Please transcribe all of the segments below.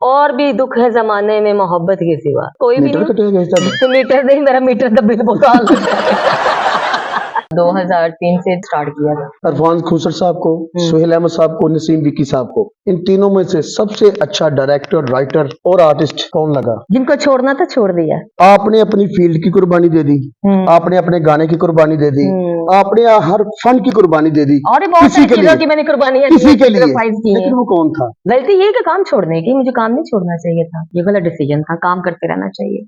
और भी दुख है जमाने में मोहब्बत के सिवा कोई भी मीटर कटेगा इस तरह नहीं। मीटर नहीं, मेरा मीटर का बिल बहुत हाल होता है। 2003 से स्टार्ट किया था। अरफान खुसर साहब को, सुहेल अहमद साहब को, नसीम विकी साहब को, इन तीनों में से सबसे अच्छा डायरेक्टर, राइटर और आर्टिस्ट कौन लगा? जिनको छोड़ना था छोड़ दिया। आपने अपनी फील्ड की कुर्बानी दे दी, आपने अपने गाने की कुर्बानी दे दी, आपने हर फन की कुर्बानी दे दी, और बहुत किसी के लिए की मैंने कुर्बानियां किसी के लिए, की लेकिन वो कौन था? गलती ये कि काम छोड़ने की, मुझे काम नहीं छोड़ना चाहिए था, ये गलत डिसीजन था, काम करते रहना चाहिए।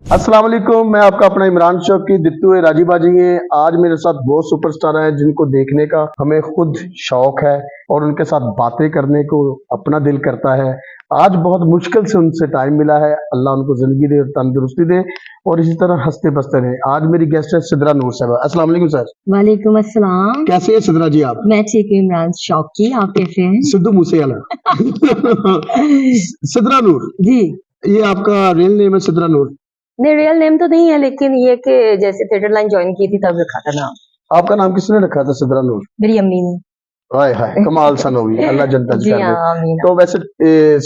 अस्सलाम वालेकुम, मैं आपका अपना इमरान शौकी दित्तू है राजी बाजी है। आज मेरे साथ बहुत सुपरस्टार हैं जिनको देखने का हमें खुद शौक है और उनके साथ बातें करने को अपना दिल करता है। आज बहुत मुश्किल से उनसे टाइम मिला है, अल्लाह उनको जिंदगी दे, तंदुरुस्ती दे और इसी तरह हंसते बसते रहे। आज मेरी गेस्ट है सिद्रा नूर साहब। अस्सलाम वालेकुम सर। वालेकुम अस्सलाम। कैसे है सिद्रा जी आप? मैं ठीक हूँ इमरान शौकी, आप कैसे हैं? सिद्धू मूसेवाला। सिद्रा नूर जी, ये आपका रियल नेम है? सिद्रा नूर नहीं रियल नेम तो नहीं है, लेकिन ये कि जैसे थिएटर लाइन ज्वाइन की थी तब रखा था नाम। आपका नाम किसने रखा था सिद्रा नूर? मेरी अम्मी ने। हाय हाय, कमाल सन होगी, अल्लाह जन्नत जी कर दे। हाँ, अमीन। तो वैसे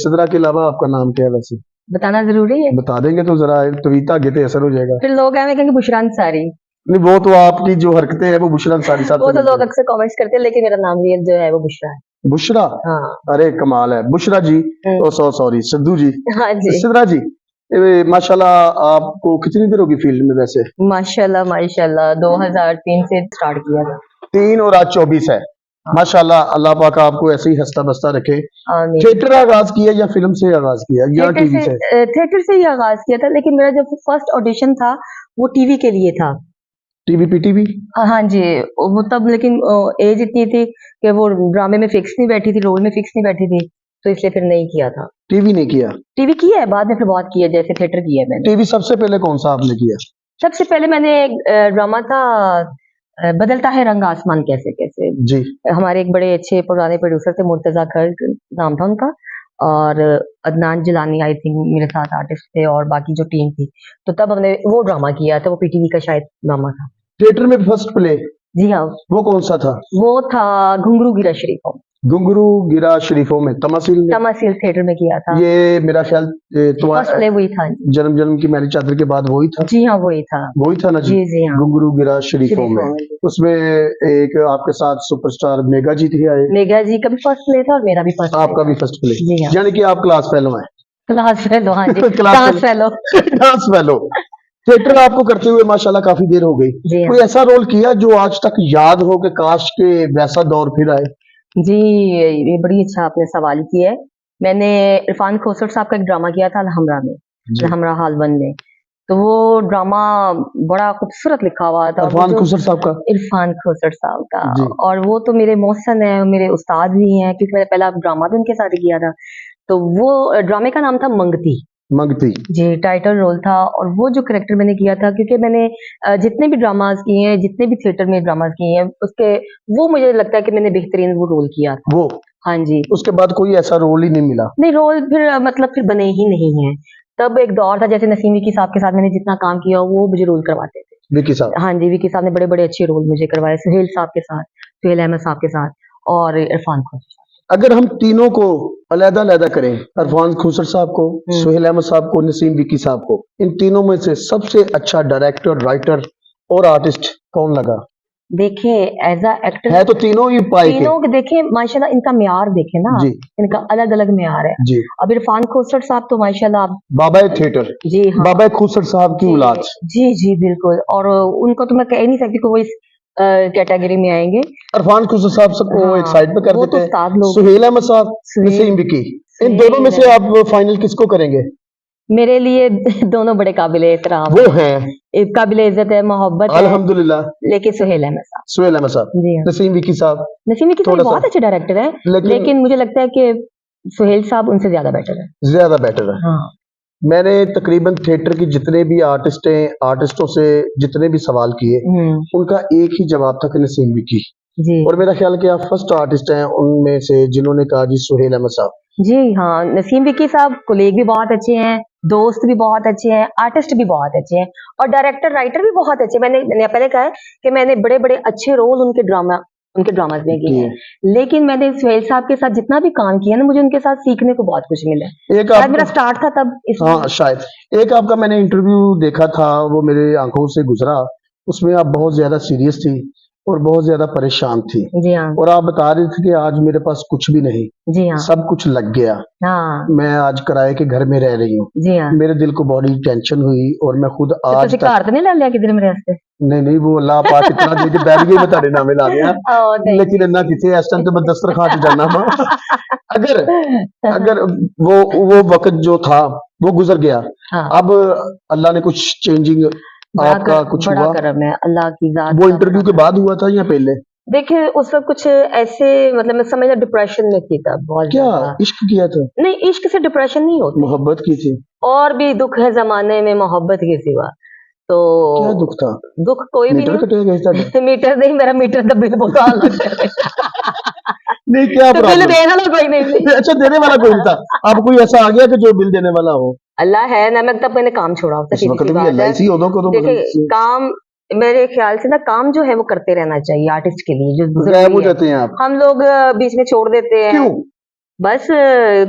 सिद्रा के अलावा आपका नाम क्या है वैसे? बताना जरूरी है? बता देंगे तो जरा तवीता आगे तो असर हो जाएगा। फिर लोग आए कहेंगे बुशरा अंसारी। नहीं, वो तो आपकी जो हरकतें हैं वो बुशरा अंसारी साहब वो से तो लोग मिलती अक्सर कमेंट्स करते हैं, लेकिन मेरा नाम रियल जो है वो बुशरा है। हैं। बुशरा? हाँ अरे कमाल है बुशरा जी। ओ सॉरी सिद्धू जी। हाँ जी। सिद्रा जी, माशाल्लाह आपको कितनी देर होगी फील्ड में वैसे? माशाल्लाह माशाल्लाह 2003 से स्टार्ट किया था। 3 और आज 24 है। माशाल्लाह, अल्लाह पाक आपको ऐसे ही हंसता बसता रखे। आमीन। थिएटर आगाज किया या फिल्म से आगाज किया या टीवी से? थिएटर से ही आगाज किया था, लेकिन मेरा जो फर्स्ट ऑडिशन था वो टीवी के लिए था। TV PTV? हाँ जी, वो तब लेकिन एज इतनी थी कि वो ड्रामे में फिक्स नहीं बैठी थी, रोल में फिक्स नहीं बैठी थी, तो इसलिए फिर नहीं किया था। टीवी नहीं किया? टीवी किया है बाद में, फिर बहुत किया, जैसे थिएटर किया है मैंने। टीवी सबसे पहले कौन सा आपने किया? सबसे पहले मैंने एक ड्रामा था बदलता है रंग आसमान कैसे कैसे। जी। हमारे एक बड़े अच्छे पुराने प्रोड्यूसर थे, मुर्तजा खर्क नाम था उनका, और अदनान जिलानी आई थिंक मेरे साथ आर्टिस्ट थे, और बाकी जो टीम थी, तो तब हमने वो ड्रामा किया था, वो पीटीवी का शायद ड्रामा था। थिएटर में फर्स्ट प्ले? जी हाँ। वो कौन सा था? वो था घुंगरू गिरा शरीफों। घुंगरू गिरा शरीफों में तमासील में? तमासील थिएटर में किया था। ये मेरा ख्याल फर्स्ट प्ले वही था। जन्म जन्म की मैली चादर के बाद वही था? जी हाँ वही था। वही था ना जी? जी हाँ। घुंगरू गिरा शरीफों में। उसमें एक आपके साथ सुपरस्टार मेगा जी थे आए? मेगा जी का भी फर्स्ट प्ले था और मेरा भी फर्स्ट। आपका भी फर्स्ट प्ले? जी हाँ। यानी कि आप क्लास फेलो हैं? क्लास फेलो, हाँ जी। Class fellow. Class fellow. Theatre आपको करते हुए माशाल्लाह काफी देर हो गई। कोई ऐसा रोल किया जो आज तक याद हो कि काश के वैसा दौर फिर आए? जी, ये बड़ी अच्छा आपने सवाल किया है। मैंने इरफान खोसर साहब का एक ड्रामा किया था अलहमरा में, अलहमरा हाल 1 में। तो वो ड्रामा बड़ा खूबसूरत लिखा हुआ था। इरफान खोसर साहब का? इरफान खोसर साहब का। और वो तो मेरे मोहसन है, मेरे उस्ताद भी हैं, क्योंकि मैंने पहला ड्रामा भी उनके साथ ही किया था। तो वो ड्रामे का नाम था मंगती। मंगती जी, टाइटल रोल था। और वो जो करेक्टर मैंने किया था, क्योंकि मैंने जितने भी ड्रामाज किए हैं, जितने भी थिएटर में ड्रामाज किए हैं, उसके वो मुझे लगता है कि मैंने बेहतरीन वो रोल किया था। वो? हाँ जी। उसके बाद कोई ऐसा रोल ही नहीं मिला? नहीं, रोल फिर मतलब फिर बने ही नहीं है। तब एक दौर था, जैसे नसीम विकी साहब के साथ मैंने जितना काम किया वो मुझे रोल करवाते थे। विकी साहब? हाँ जी, विकी साहब ने बड़े बड़े अच्छे रोल मुझे करवाए, सुहेल साहब के साथ, सुहेल अहमद साहब के साथ, और इरफान खोसर साहब। अगर हम तीनों को अलग-अलग करें, इरफान खोसर साहब को, सुहेल अहमद साहब को, नसीम विकी साहब को, इन तीनों में से सबसे अच्छा डायरेक्टर, राइटर और आर्टिस्ट कौन लगा? देखें एज अ एक्टर है तो तीनों ही पाए के। तीनों देखें माशाल्लाह, इनका म्यार देखें ना जी, इनका अलग अलग म्यार है जी। अब इरफान खोसर साहब तो माशाल्लाह बाबा थिएटर। जी हाँ। बाबा खोसर साहब की औलाद। जी जी बिल्कुल, और उनको तो मैं कह नहीं सकती कि वो इस कैटेगरी में आएंगे। इरफान खोसर साहब सबको एक साइड पे कर देते हैं। सुहेल अहमद साहब, नसीम विकी, इन दोनों में से आप फाइनल किसको करेंगे? मेरे लिए दोनों बड़े काबिले एहतराम वो हैं, एक काबिले इज्जत है, मोहब्बत है अल्हम्दुलिल्लाह, लेकिन सुहेल अहमद साहब। सुहेल अहमद साहब जी। नसीम विकी साहब? नसीम विकी साहब बहुत अच्छे डायरेक्टर है, लेकिन मुझे लगता है कि सुहेल साहब उनसे ज्यादा बेटर है। ज्यादा बेटर है। हाँ। मैंने तकरीबन थिएटर की जितने भी आर्टिस्टों से जितने भी सवाल किए, उनका एक ही जवाब था कि नसीम विकी जी। और मेरा ख्याल कि आप फर्स्ट आर्टिस्ट हैं उनमें से जिन्होंने कहा जी सुहेल अहमद साहब। जी हाँ, नसीम विकी साहब कोलीग भी बहुत अच्छे हैं, दोस्त भी बहुत अच्छे हैं, आर्टिस्ट भी बहुत अच्छे हैं, और डायरेक्टर राइटर भी बहुत अच्छे। मैंने पहले कहा है कि मैंने बड़े बड़े अच्छे रोल उनके ड्रामा उनके ड्रामाज में किए किए। हैं। लेकिन मैंने सुहेल साहब के साथ जितना भी काम किया ना, मुझे उनके साथ सीखने को बहुत कुछ मिला है। एक शायद मेरा आपका स्टार्ट था तब इसलिए। हाँ शायद एक आपका मैंने इंटरव्यू देखा था, वो मेरे आंखों से गुजरा। उसमें आप बहुत ज्यादा सीरियस थी और बहुत ज्यादा परेशान थी, जी हाँ, और आप बता रहे थे कि आज मेरे पास कुछ भी नहीं, जी हाँ, सब कुछ लग गया, हाँ, मैं आज किराए के घर में रह रही हूँ। जी हाँ। मेरे दिल को बड़ी टेंशन हुई और मैं खुद तो आज ਤੁਸੀਂ तक ਘਰ तो नहीं ला लिया किधर मेरे वास्ते? नहीं वो अल्लाह पाक इतना दे के बैठ गई मैं ਤੁਹਾਡੇ ਨਾਮੇ ਲਾ ਦਿਆਂ, Oh, thank लेकिन इन्ना किथे इस टाइम तो मैं दस्तरखान से जाना वा। अगर you. अगर वो वक्त जो था वो गुजर गया, हाँ, अब अल्लाह ने कुछ चेंजिंग आपका कुछ बड़ा हुआ? करम है अल्लाह की जात वो का इंटरव्यू बड़ा के बाद हुआ था या पहले? देखिए उस वक्त कुछ ऐसे मतलब मैं समझ डिप्रेशन में थी तब बहुत क्या ज्यादा। इश्क किया था? नहीं, इश्क से डिप्रेशन नहीं होता, मोहब्बत की थी? और भी दुख है जमाने में मोहब्बत के सिवा। तो क्या दुख था? दुख कोई भी मीटर कटे गए ਤੁਹਾਡੇ? नहीं। मीटर नहीं, मेरा मीटर का बिल बहुत अलग है। नहीं क्या तो बिल प्रॉब्लम? देने वाला कोई नहीं। अच्छा देने वाला कोई नहीं था, अब कोई ऐसा आ गया कि जो बिल देने वाला हो? अल्लाह है ना, मैं तब मैंने काम छोड़ा होता इस वक्त भी अल्लाह ही सी उदों को तो देखिए काम मेरे ख्याल से ना काम जो है वो करते रहना चाहिए आर्टिस्ट के लिए, जो गायब जरूरी हो है। जाते हैं आप हम लोग बीच में छोड़ देते हैं, क्यों? बस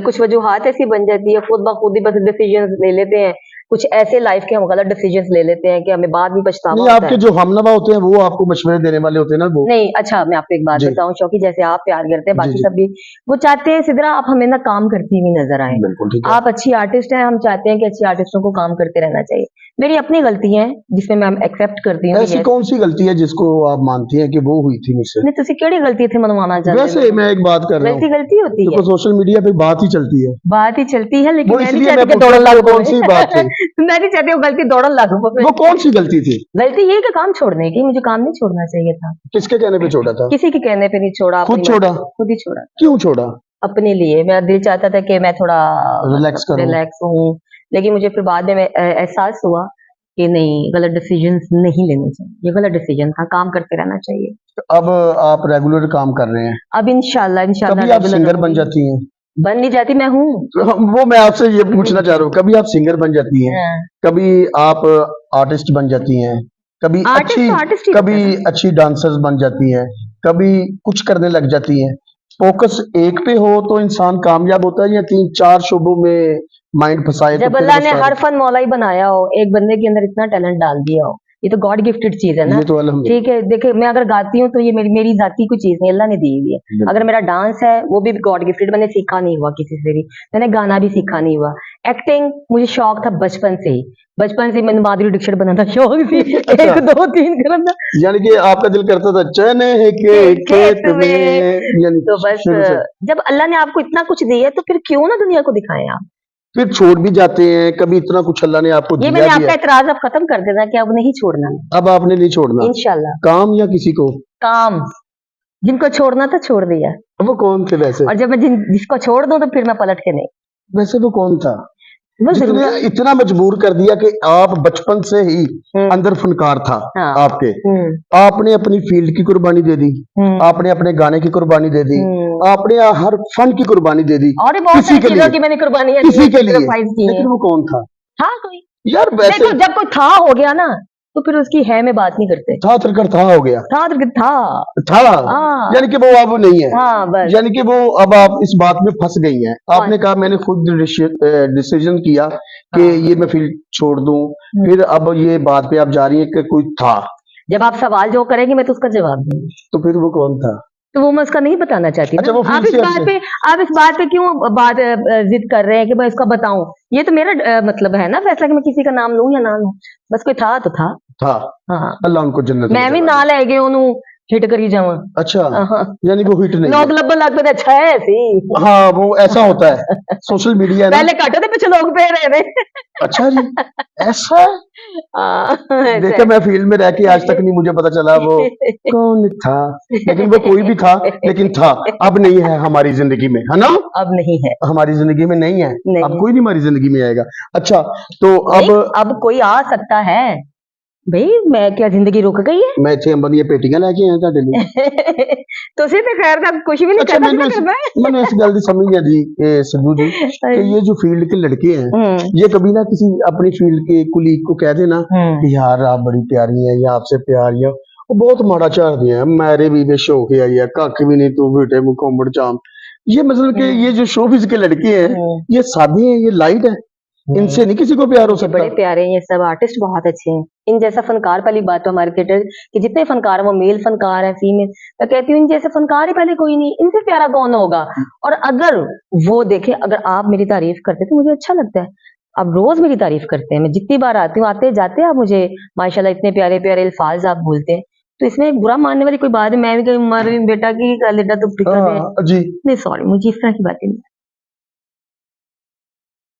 कुछ वजूहात ऐसी बन जाती है, खुद ब खुद ही बस डिसीजन ले लेते हैं। कुछ ऐसे लाइफ के हम गलत डिसीजन ले लेते हैं कि हमें बाद में पछतावा नहीं होता आपके है। जो हमनवा होते हैं वो आपको मशवरे देने वाले होते हैं ना वो? नहीं, अच्छा मैं आपको एक बात जी बताऊं शौकी, जैसे आप प्यार करते हैं जी बाकी जी सब भी वो चाहते हैं सिदरा आप हमें ना काम करती हुई नजर आए। बिल्कुल ठीक है। आप अच्छी आर्टिस्ट हैं, हम चाहते हैं कि अच्छी आर्टिस्टों को काम करते रहना चाहिए। मेरी अपनी गलती है जिसमें मैं एक्सेप्ट करती हूँ कि ऐसी yes, कौन सी गलती है जिसको आप मानती हैं कि वो हुई थी मुझसे? नहीं तुसी केड़ी गलती थे मनवाना चाहते वैसे मैं एक बात कर रहा गलती हूँ, गलती होती है, देखो सोशल मीडिया पे बात ही चलती है, बात ही चलती है, लेकिन वो मैं नहीं इसलिए मैं चाहती कि पूछ दौड़न रहा था लग वो कौन सी बात थी? मैं नहीं चाहती वो गलती दौड़न लग पवे। वो कौन सी गलती थी? गलती ये कि काम छोड़ने की, मुझे काम नहीं छोड़ना चाहिए था। किसके कहने पे छोड़ा था? किसी के कहने पे नहीं छोड़ा, खुद अपनी छोड़ा? मर्जी- खुद ही छोड़ा क्यों छोड़ा? अपने लिए। मेरा दिल चाहता था कि मैं थोड़ा रिलैक्स करो। रिलैक्स हूँ, लेकिन मुझे फिर बाद में एहसास हुआ कि नहीं, गलत डिसीजन नहीं लेने चाहिए, ये गलत डिसीजन था, काम करते रहना चाहिए। अब आप रेगुलर काम कर रहे हैं, अब इंशाल्लाह इंशाल्लाह कभी आप regular सिंगर बन रहूंगी। जाती हैं? बन नहीं जाती, मैं हूँ। वो मैं आपसे ये पूछना चाह रहा हूँ, कभी आप सिंगर बन जाती हैं, हाँ। कभी आप आर्टिस्ट बन जाती हैं, कभी आर्टिस्ट अच्छी तो आर्टिस्ट ही कभी होता है ना। अच्छी डांसर्स बन जाती हैं, कभी कुछ करने लग जाती हैं। फोकस एक पे हो तो इंसान कामयाब होता है या तीन चार शोबों में माइंड फंसाए तो जब फिर अल्लाह वो ने सारे- हर फन मौला ही बनाया हो, एक बंदे के अंदर इतना टैलेंट डाल दिया हो, ये तो गॉड गिफ्टेड चीज है ना। ये तो अल्हम्दुलिल्लाह ठीक है, देखिए मैं अगर गाती हूँ तो ये मेरी मेरी जाती कोई चीज नहीं, अल्लाह ने दी हुई है। बिल्कुल। अगर मेरा डांस है वो भी गॉड गिफ्टेड, मैंने सीखा नहीं हुआ किसी से भी, मैंने गाना भी सीखा नहीं हुआ। एक्टिंग मुझे शौक था बचपन से ही, बचपन से मैंने माधुरी दीक्षित बना था, शौक थी अच्छा। 1 2 3 करना। यानी कि आपका दिल करता था चने के खेत में, यानी तो बस शुरू से। जब अल्लाह ने आपको इतना कुछ दिया है तो फिर क्यों ना दुनिया को दिखाएं आप। फिर छोड़ भी जाते हैं, कभी इतना कुछ अल्लाह ने आपको ये दिया मैंने भी आपका है, इतराज अब खत्म कर देना कि अब नहीं छोड़ना है, अब आपने नहीं छोड़ना इंशाल्लाह। काम या किसी को? काम जिनको छोड़ना था छोड़ दिया, वो कौन थे वैसे? और जब मैं जिसको छोड़ दूं तो फिर मैं पलट के नहीं। वैसे वो कौन था वो जिसने जरूर इतना मजबूर कर दिया कि आप बचपन से ही हम्म, अंदर फनकार था हाँ, आपके, हम्म, आपने अपनी फील्ड की कुर्बानी दे दी, हम्म, आपने अपने गाने की कुर्बानी दे दी, हम्म। आपने हर फन की कुर्बानी दे दी और भी बहुत किसी सारी के चीजों लिए, की मैंने कुर्बानियां किसी के लिए, sacrifice की हैं। लेकिन वो कौन था? हाँ कोई, यार वैसे देखो जब कोई था हो गया ना तो फिर उसकी है में बात नहीं करते। था तिरकर था हो गया था तो था। था, हाँ यानी कि वो अब नहीं है, हाँ बस। यानी कि वो अब आप इस बात में फंस गई हैं। आपने कहा मैंने खुद डिसीजन किया कि हाँ। ये मैं फील्ड छोड़ दूं, फिर अब ये बात पे आप जा रही हैं कि कोई था, जब आप सवाल जो करेंगे मैं तो उसका जवाब दूंगी, तो फिर वो कौन था? तो वो मैं उसका नहीं बताना चाहती अच्छा, ना। वो फिर आप इस से बात आपने- पे आप इस बात पे क्यों बात जिद कर रहे हैं कि मैं इसका बताऊं? ये तो मेरा मतलब है ना फैसला कि मैं किसी का नाम लूं या ना लूं। बस कोई था तो था। था, हाँ, अल्लाह उनको जन्नत में मैं भी जगह ना ले गए ओनू हिट करी जावां। दे। अच्छा, हाँ, यानी वो हिट नहीं लोग है। लब्बन लग पे अच्छा है सी। हाँ वो ऐसा होता है, सोशल मीडिया है ना। पहले कट दे पीछे लोग पे रहे ने। अच्छा जी, ऐसा है? हाँ, ऐसा देखिए मैं फील्ड में रह के आज तक नहीं मुझे पता चला वो कौन था, लेकिन वो कोई भी था, लेकिन था। अब नहीं है हमारी जिंदगी में, है ना? अब नहीं है, हमारी जिंदगी में नहीं है, नहीं अब है। कोई नहीं हमारी जिंदगी में आएगा। अच्छा तो नहीं, अब अब कोई आ सकता है भाई, मैं क्या जिंदगी रुक गई है? मैं इतने अंबन ये पेटियां लेके आया ਤੁਹਾਡੇ ਲਈ। ਤੁਸੀਂ ਤੇ ਖੈਰ ਦਾ ਕੁਝ ਵੀ ਨਹੀਂ अच्छा ਕਰਦਾ मैंने करना है। मैंने इस गल की समझ नहीं आती सिद्धू जी कि ये जो फील्ड के लड़के हैं, हम्म, ये कभी ना किसी अपनी फील्ड के कुलीग को कह देना हम्म, कि यार आप बड़ी प्यारी हैं या आपसे प्यार है, ਉਹ ਬਹੁਤ ਮਾੜਾ ਝਾੜਦੀਆਂ मेरे भी बेशौक है या कख भी नहीं तू बेटे मुकोम्बड़ चाम ये मतलब कि ये जो शोबिज के लड़के हैं ये सादे हैं ये लाइट है इनसे नहीं किसी को प्यार हो ये सकता बड़े प्यारे हैं, ये सब आर्टिस्ट बहुत अच्छे हैं। इन जैसा फनकार पहली बात तो हमारे थिएटर के जितने फनकार हैं वो मेल फनकार है फीमेल, मैं कहती हूँ इन जैसे फनकार ही पहले कोई नहीं, इनसे प्यारा कौन होगा। और अगर वो देखे, अगर आप मेरी तारीफ करते तो मुझे अच्छा लगता है। आप रोज मेरी तारीफ करते हैं, मैं जितनी बार आती हूँ आते जाते आप मुझे माशाल्लाह इतने प्यारे प्यारे अल्फाज आप बोलते हैं, तो इसमें एक बुरा मानने वाली कोई बात है। मैं भी कहीं मर बेटा की कर लेता तो फिक्र हाँ जी नहीं, सॉरी मुझे इस तरह की बातें नहीं।